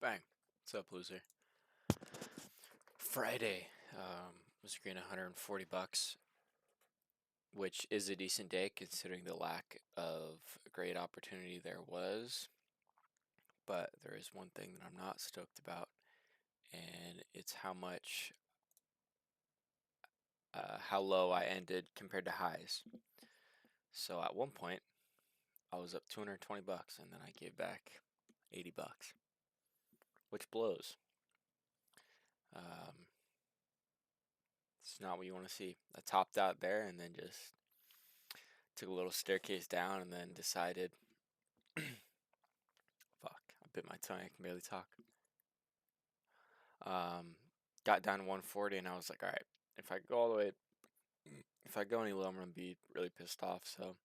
Bang. What's up, loser? Friday was green $140, which is a decent day considering the lack of great opportunity there was. But there is one thing that I'm not stoked about, and it's how low I ended compared to highs. So at one point, I was up $220, and then I gave back $80, which blows. Um, it's not what you want to see. I topped out there and then just took a little staircase down and then decided, fuck, I bit my tongue, I can barely talk. Got down to 140 and I was like, all right, if I go any lower, I'm gonna be really pissed off. So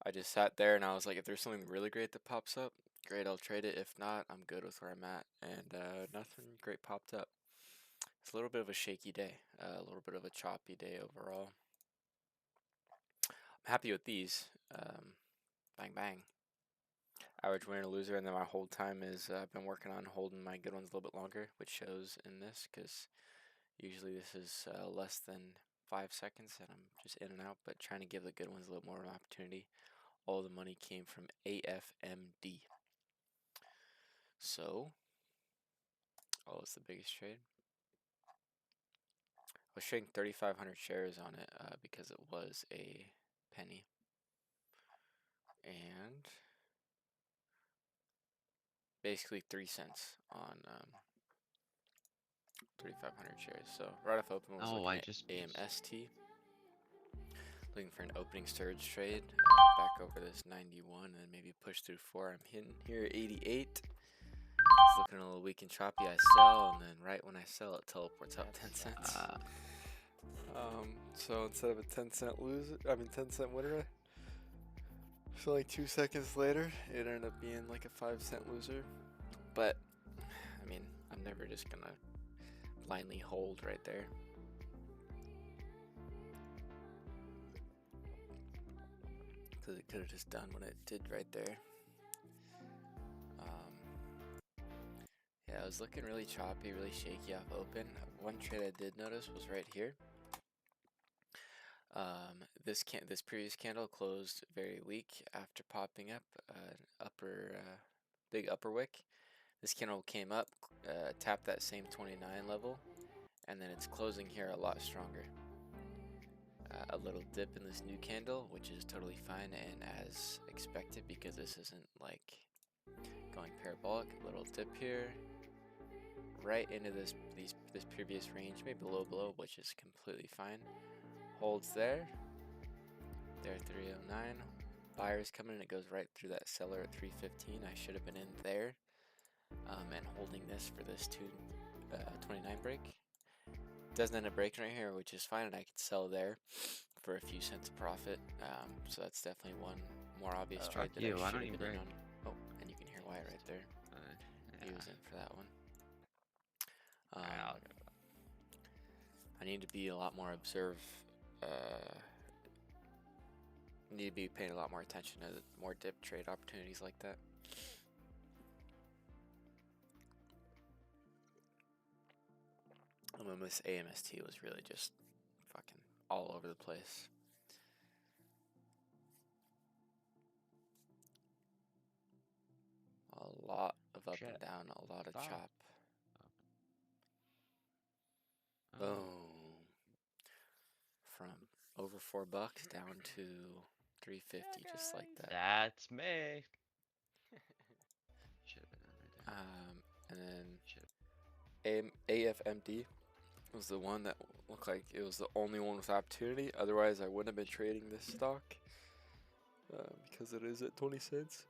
I just sat there and I was like, if there's something really great that pops up, great, I'll trade it. If not, I'm good with where I'm at. And nothing great popped up. It's a little bit of a shaky day, a little bit of a choppy day overall. I'm happy with these. Bang bang. Average winner loser, and then my hold time is I've been working on holding my good ones a little bit longer, which shows in this because usually this is less than 5 seconds and I'm just in and out, but trying to give the good ones a little more of an opportunity. All the money came from AFMD. So, it's the biggest trade. I was trading 3,500 shares on it because it was a penny. And basically 3 cents on 3,500 shares. So right off open was looking at AMST. Looking for an opening surge trade, back over this 91 and maybe push through 4. I'm hitting here at 88. It's looking a little weak and choppy. I sell, and then right when I sell, it teleports up 10 cents. So instead of a 10-cent loser, 10-cent winner, so like 2 seconds later, it ended up being like a 5-cent loser. But I mean, I'm never just gonna blindly hold right there. Because it could have just done what it did right there. Yeah, it was looking really choppy, really shaky off open. One trade I did notice was right here. This previous candle closed very weak after popping up big upper wick. This candle came up, tapped that same 29 level, and then it's closing here a lot stronger. A little dip in this new candle, which is totally fine and as expected because this isn't like going parabolic. Little dip here, right into this previous range, maybe below, which is completely fine. Holds there. There, 309. Buyers coming in. It goes right through that seller at 315. I should have been in there. And holding this for this 229 break. Doesn't end up breaking right here, which is fine, and I could sell there for a few cents of profit. So that's definitely one more obvious trade that I should have been in on. Oh, and you can hear Wyatt right there. He was in for that one. I need to be a lot more need to be paying a lot more attention to more dip trade opportunities like that. And then this AMST was really just fucking all over the place. A lot of up and down, a lot of chop. Boom. From over $4 down to 350, just like that. That's me. And then AFMD was the one that looked like it was the only one with opportunity. Otherwise, I wouldn't have been trading this stock because it is at 20 cents.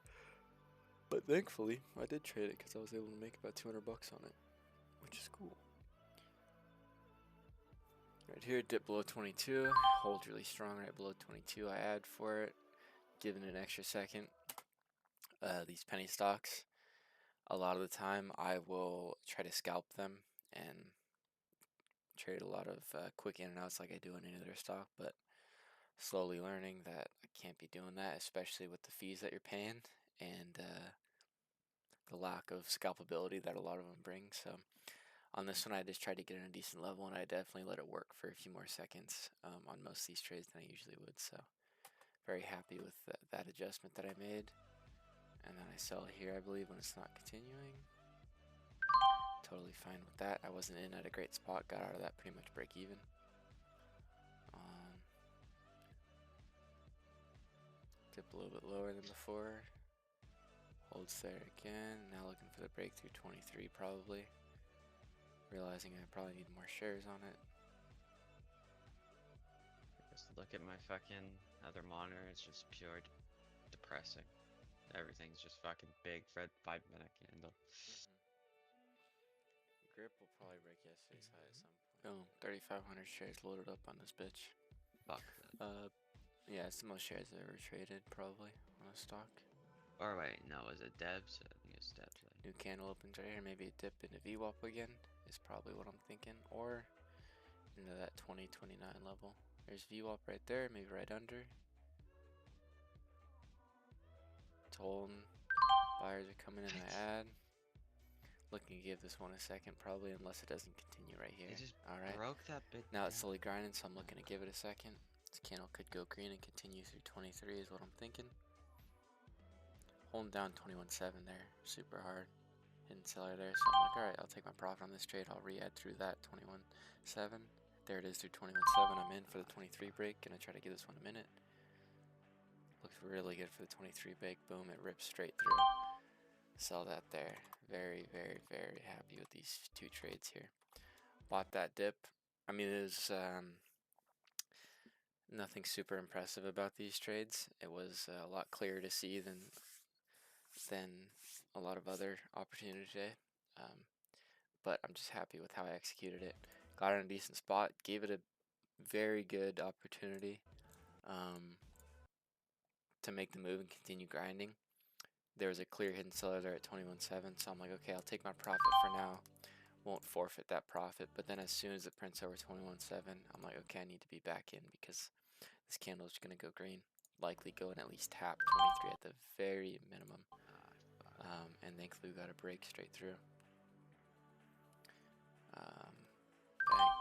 But thankfully, I did trade it because I was able to make about $200 on it, which is cool. Right here, dip below 22, holds really strong right below 22. I add for it, giving it an extra second. These penny stocks, a lot of the time I will try to scalp them and trade a lot of quick in and outs like I do in any other stock, but slowly learning that I can't be doing that, especially with the fees that you're paying, and the lack of scalpability that a lot of them bring. So on this one, I just tried to get in a decent level, and I definitely let it work for a few more seconds on most of these trades than I usually would. So very happy with that adjustment that I made. And then I sell here, I believe, when it's not continuing. Totally fine with that. I wasn't in at a great spot, got out of that pretty much break even. Dip a little bit lower than before. Holds there again. Now looking for the breakthrough 23 probably. Realizing I probably need more shares on it. Just look at my fucking other monitor. It's just pure depressing. Everything's just fucking big red 5-minute candle. Grip will probably break yesterday's high at some point. Boom, 3,500 shares loaded up on this bitch. Fuck that. Yeah, it's the most shares I've ever traded probably on a stock. Or wait, no, was it Debs? I think it's Debs. New candle opens right here. Maybe a dip into VWAP again is probably what I'm thinking, or into that 2029 level. There's VWAP right there, maybe right under. It's holding. Buyers are coming in. I add. Looking to give this one a second probably, unless it doesn't continue right here. It just Alright. broke that bit. Now it's slowly grinding, so I'm looking to give it a second. This candle could go green and continue through 23 is what I'm thinking. Holding down 21.7 there, super hard. Hidden seller there, so I'm like, alright, I'll take my profit on this trade. I'll re-add through that 21.7. There it is through 21.7. I'm in for the 23 break. Gonna try to give this one a minute. Looks really good for the 23 break. Boom, it rips straight through. Sell that there. Very, very, very happy with these two trades here. Bought that dip. I mean, there's nothing super impressive about these trades. It was a lot clearer to see than a lot of other opportunities today. But I'm just happy with how I executed it. Got in a decent spot. Gave it a very good opportunity to make the move and continue grinding. There was a clear hidden seller there at 21.7, so I'm like, okay, I'll take my profit for now. Won't forfeit that profit, but then as soon as it prints over 21.7, I'm like, okay, I need to be back in because this candle is going to go green. Likely go and at least tap 23 at the very minimum. And thankfully we got a break straight through. Bang.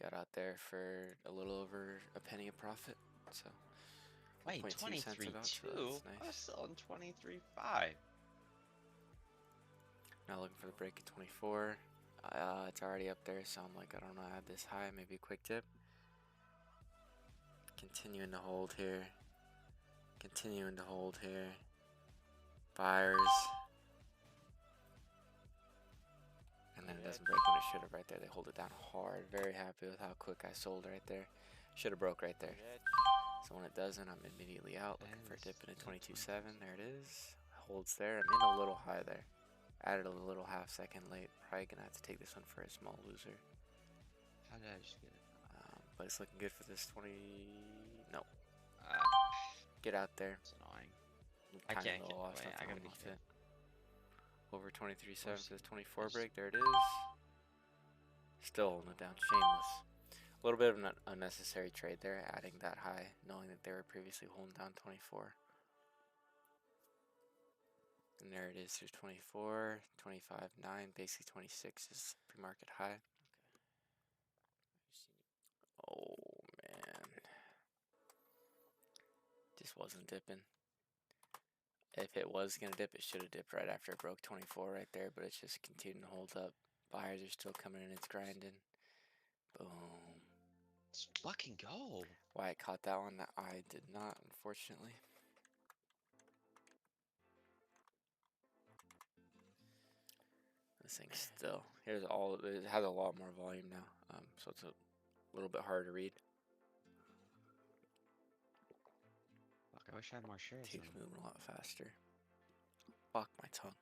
Got out there for a little over a penny of profit, so. Wait, 23.2? So I was selling 23.5. Now looking for the break at 24. It's already up there, so I'm like, I don't know, add this high, maybe a quick dip. Continuing to hold here. Continuing to hold here. Buyers. And then it doesn't break when it should have right there. They hold it down hard. Very happy with how quick I sold right there. Should have broke right there. So when it doesn't, I'm immediately out. Looking for a dip into 22.7. There it is. Holds there. I'm in a little high there. Added a little half second late. Probably gonna have to take this one for a small loser. How did I just get it? But it's looking good for this 20. No. Get out there. It's annoying. I can't get away. I gotta be fit. Over 23.7 for the 24 Oops. break. There it is. Still holding it down. Shameless. A little bit of an unnecessary trade there, adding that high, knowing that they were previously holding down 24. And there it is through 24, 25.9, basically 26 is pre-market high. Oh man, just wasn't dipping. If it was gonna dip, it should have dipped right after it broke 24 right there, but it's just continuing to hold up. Buyers are still coming in, it's grinding. Boom. Let's fucking go. Wyatt caught that one, that I did not, unfortunately. This thing still, here's all, it has a lot more volume now, so it's a little bit harder to read. Fuck, I wish I had more shares. Keeps moving a lot faster. Fuck my tongue.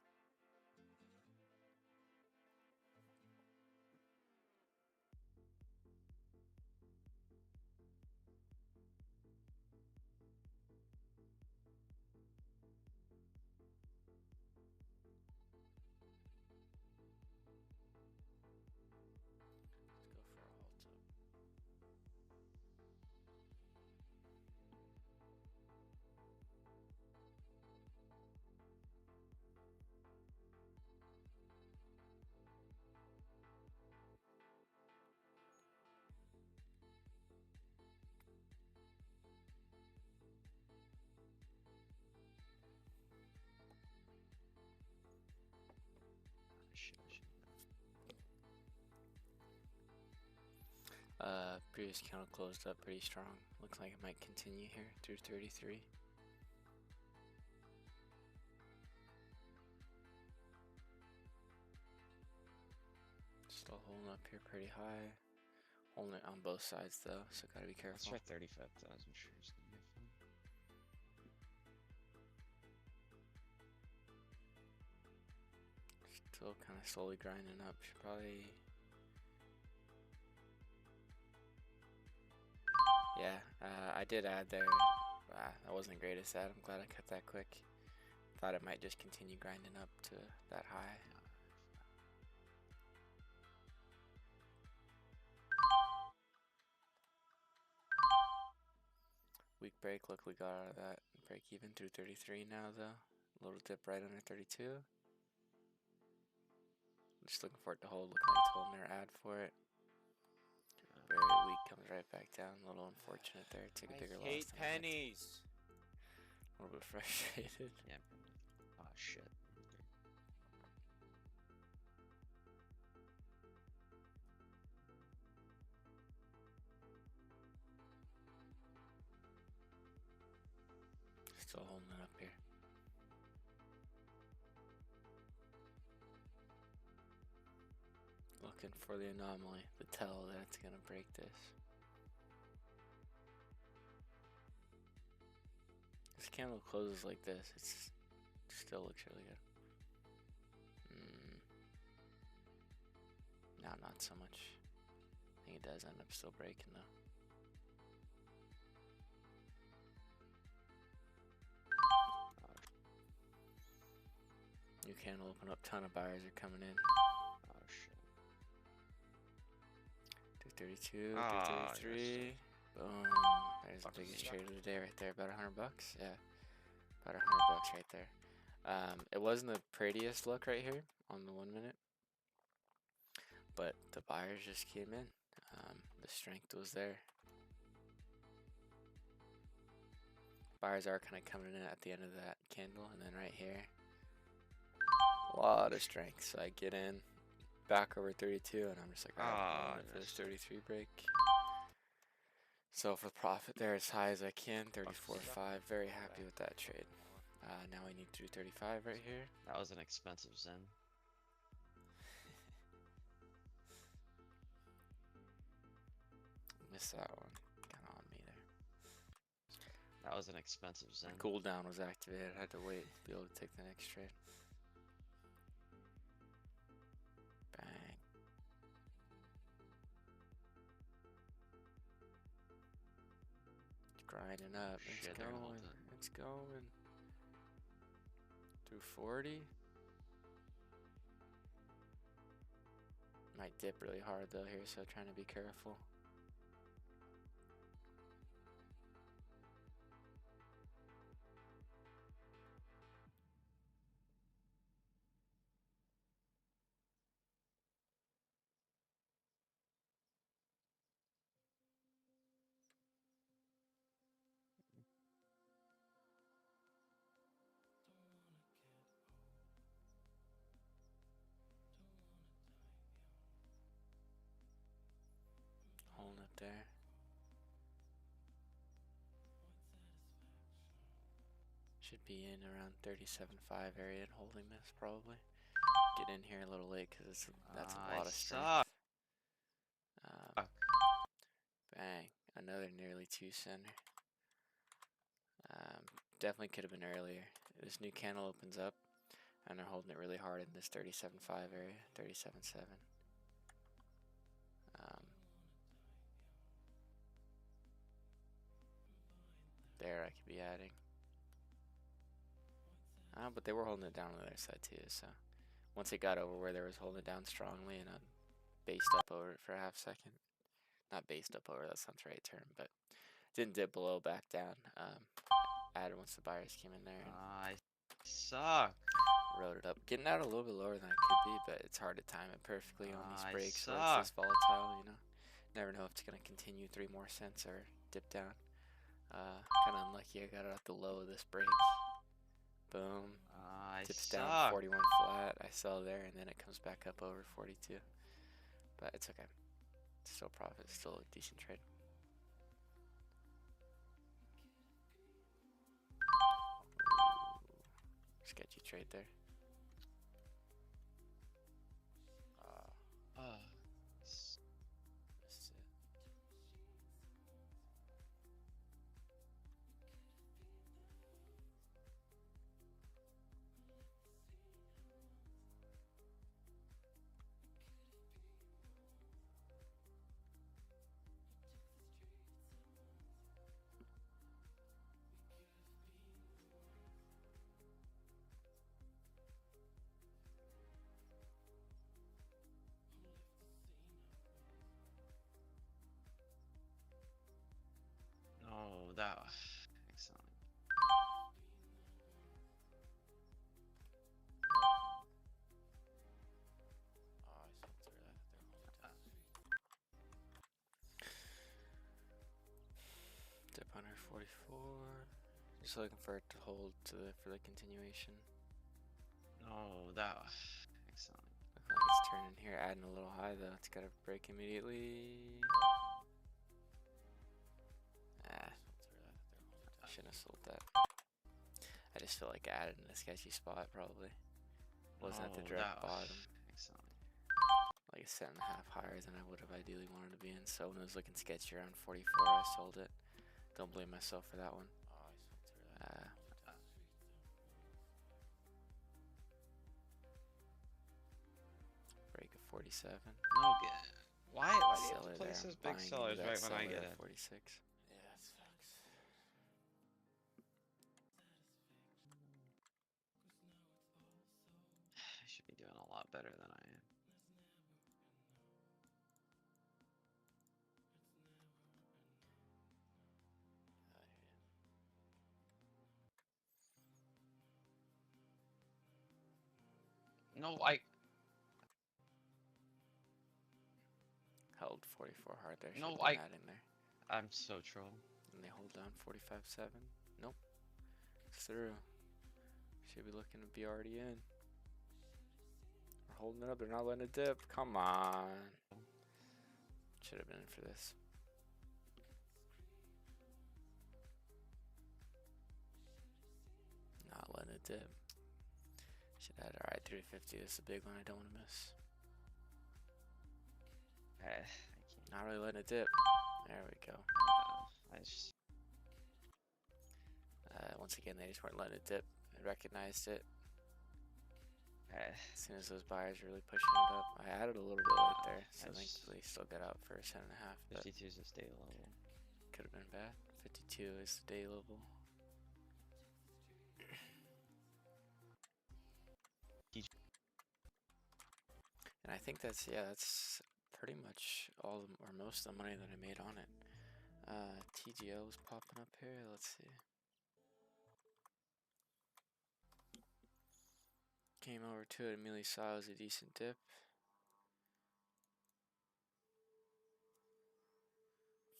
Let's go for a halt up. Previous candle closed up pretty strong. Looks like it might continue here through 33. Still holding up here pretty high. Holding it on both sides though, so gotta be Let's careful. try 35,000 shares. Gonna be fun. Still kind of slowly grinding up. Should probably. Yeah, I did add there. That wasn't the greatest ad. I'm glad I cut that quick. Thought it might just continue grinding up to that high. Weak break, luckily got out of that. Break even through 33 now though. A little dip right under 32. Just looking for it to hold. Looking like it's holding their ad for it. Very weak, comes right back down. A little unfortunate there. Took a bigger loss. I hate than I meant. pennies. A little bit frustrated. Yeah. Oh shit. Still holding it up here. Looking for the anomaly, the tell that it's gonna break this. This candle closes like this, it still looks really good. No, not so much. I think it does end up still breaking though. New candle open up, ton of buyers are coming in. Oh shit. 232, Ah, 233. Boom. There's the Fuck biggest is trade of the day right there. About $100. Yeah. About $100 right there. It wasn't the prettiest look right here on the 1 minute. But the buyers just came in. The strength was there. Buyers are kind of coming in at the end of that candle. And then right here. A lot of strength. So I get in. Back over 32. And I'm just like, alright, I'm going for this 33 break. So for profit there as high as I can, 34.5. Very happy with that trade. Now I need to do 35 right here. That was an expensive Zen. Missed that one. Kind of on me there. That was an expensive Zen. Cooldown was activated. I had to wait to be able to take the next trade. Bang. It's grinding up. It's Shit, they're going. holding. It's going. Through 40. Might dip really hard though here, so trying to be careful. Holding it there. Should be in around 37.5 area and holding this probably. Get in here a little late because that's a lot of strength. Suck. Bang, another nearly 2 center. Definitely could have been earlier. This new candle opens up and they're holding it really hard in this 37.5 area, 37.7. There I could be adding. But they were holding it down on the other side too, so once it got over where they was holding it down strongly and I based up over it for a half second. Not based up over, that sounds the right term, but didn't dip below, back down. Added once the buyers came in there and I suck. rode it up. Getting out a little bit lower than I could be, but it's hard to time it perfectly on these I breaks where suck. it's this volatile, you know. Never know if it's going to continue 3 more cents or dip down. Kind of unlucky I got it at the low of this break. Boom. I Tips suck. down 41 flat. I sell there and then it comes back up over 42. But it's okay. Still profit, still a decent trade. Ooh, sketchy trade there. Missed it. No, that excellent. Oh, I saw through that. Dip under 44. Just looking for it to hold for the continuation. No, that excellent. Looking like it's turning here, adding a little high though. It's got to break immediately. I shouldn't have sold that. I just feel like I added in a sketchy spot probably. Wasn't at the direct bottom. Excellent. Like a cent and a half higher than I would have ideally wanted to be in. So when it was looking sketchy around 44, I sold it. Don't blame myself for that one. Break of 47. No good. Why do you have to Seller place there. those big Buying sellers into that right when I seller get at it? 46. Yeah, that sucks. I should be doing a lot better than I am. No, Held 44 hard there. No, Should've been adding there. I'm so troll. And they hold down 45.7. Nope. It's through. Should be looking to be already in. We're holding it up. They're not letting it dip. Come on. Should have been in for this. Not letting it dip. Should have had, alright, 350. This is a big one I don't want to miss. I can't. Not really letting it dip. There we go. I just. Once again, they just weren't letting it dip. I recognized it. As soon as those buyers were really pushing it up, I added a little bit late there, so thankfully still got out for a cent and a half. 52 is a day level. Could have been bad. 52 is the day level. And I think that's pretty much all or most of the money that I made on it. TGO is popping up here. Let's see. Came over to it, immediately saw it was a decent dip.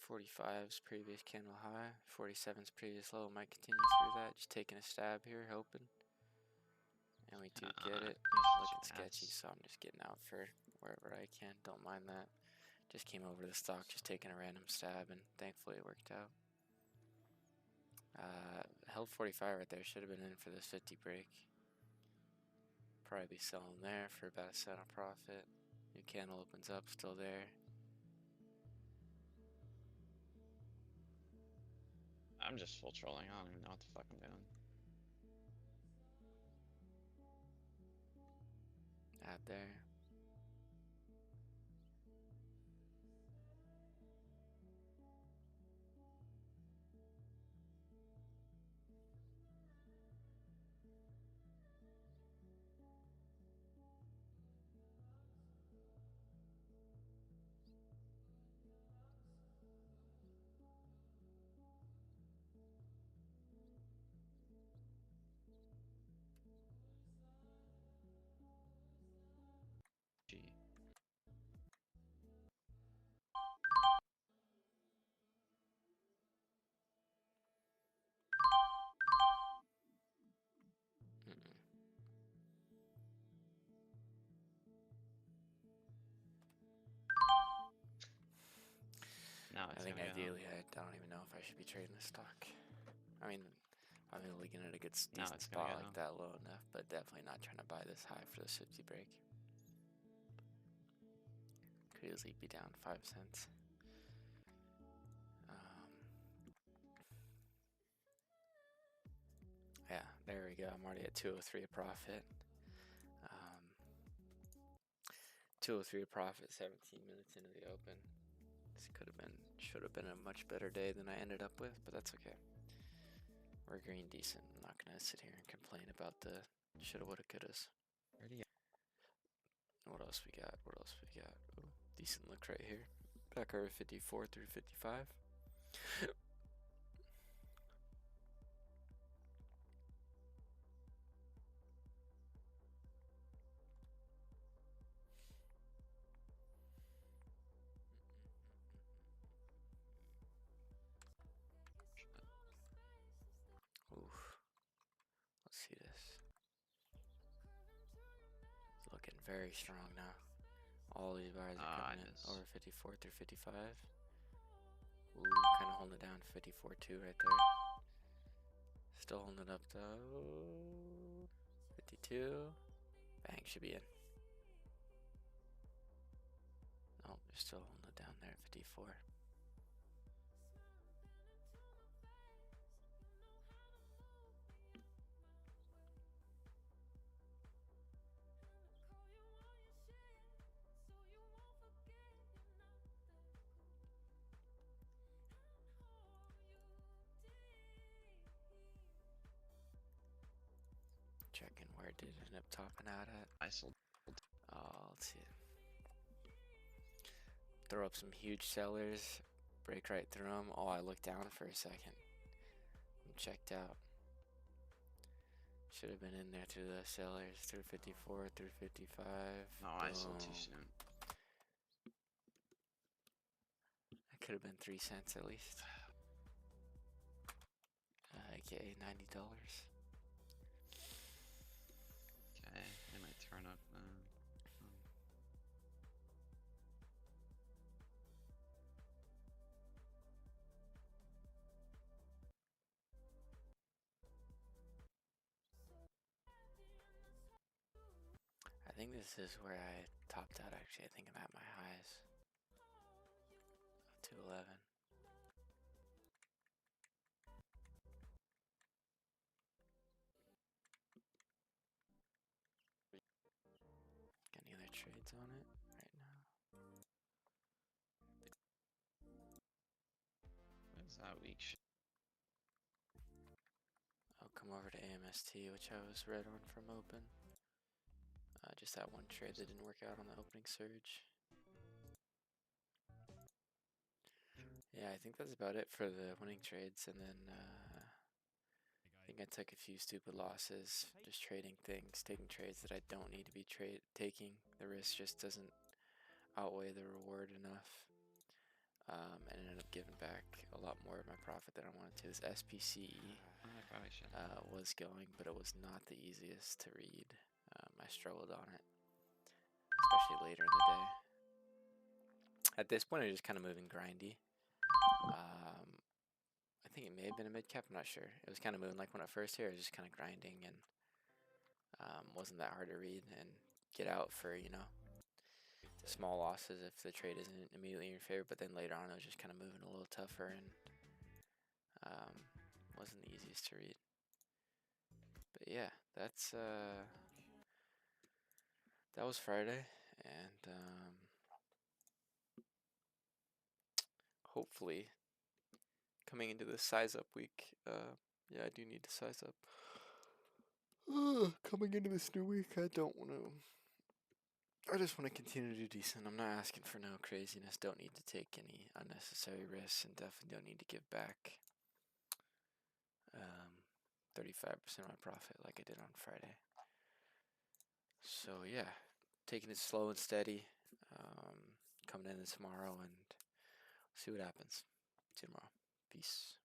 45's previous candle high, 47's previous low. Might continue through that. Just taking a stab here, hoping. And we do get it. Looking sketchy, so I'm just getting out for wherever I can. Don't mind that. Just came over the stock, just taking a random stab, and thankfully it worked out. Held 45 right there. Should have been in for this 50 break. Probably be selling there for about a cent of profit. New candle opens up, still there. I'm just full trolling. I don't even know what the fuck I'm doing. Add there. think Yeah. ideally I don't even know if I should be trading this stock. I mean, I'm looking at a good No, decent it's gonna spot go like down. that low enough, but definitely not trying to buy this high for this 50 break. Could easily be down 5 cents. Yeah, there we go. I'm already at 203 a profit. 203 a profit, 17 minutes into the open. This should have been a much better day than I ended up with, but that's okay. We're green decent. I'm not gonna sit here and complain about the shoulda, woulda, couldas. What else we got? Ooh, decent look right here. Back over 54 through 55. Oof. Let's see this. It's looking very strong now. All these bars are coming in over 54 through 55. Ooh, kind of holding it down 54 too right there. Still holding it up though. 52. Bang, should be in. Oh, they're still holding it down there, 54. Checking where it did end up topping out at. I sold. Oh, let's see. Throw up some huge sellers, break right through them. Oh, I looked down for a second. I'm checked out. Should have been in there through the sellers, through 54, through 55. No, I sold too soon. That could have been 3 cents at least. AKA $90. Okay, they might turn up now. I think this is where I topped out actually. I think I'm at my highs. 211. Got any other trades on it right now? What is that weak shit? I'll come over to AMST, which I was red on from open. Just that one trade that didn't work out on the opening surge. Yeah, I think that's about it for the winning trades, and then I think I took a few stupid losses, just trading things, taking trades that I don't need to be taking. The risk just doesn't outweigh the reward enough, and ended up giving back a lot more of my profit than I wanted to. This SPCE was going, but it was not the easiest to read. I struggled on it, especially later in the day. At this point, I was just kind of moving grindy. I think it may have been a mid cap. I'm not sure. It was kind of moving like when I first here. It was just kind of grinding and wasn't that hard to read and get out for, you know, small losses if the trade isn't immediately in your favor. But then later on, it was just kind of moving a little tougher and wasn't the easiest to read. But yeah, that was Friday, and hopefully coming into this size up week, yeah, I do need to size up. Coming into this new week, I don't want to. I just want to continue to do decent. I'm not asking for no craziness. Don't need to take any unnecessary risks, and definitely don't need to give back 35% of my profit like I did on Friday. So yeah, taking it slow and steady. Coming in tomorrow and see what happens. See you tomorrow. Peace.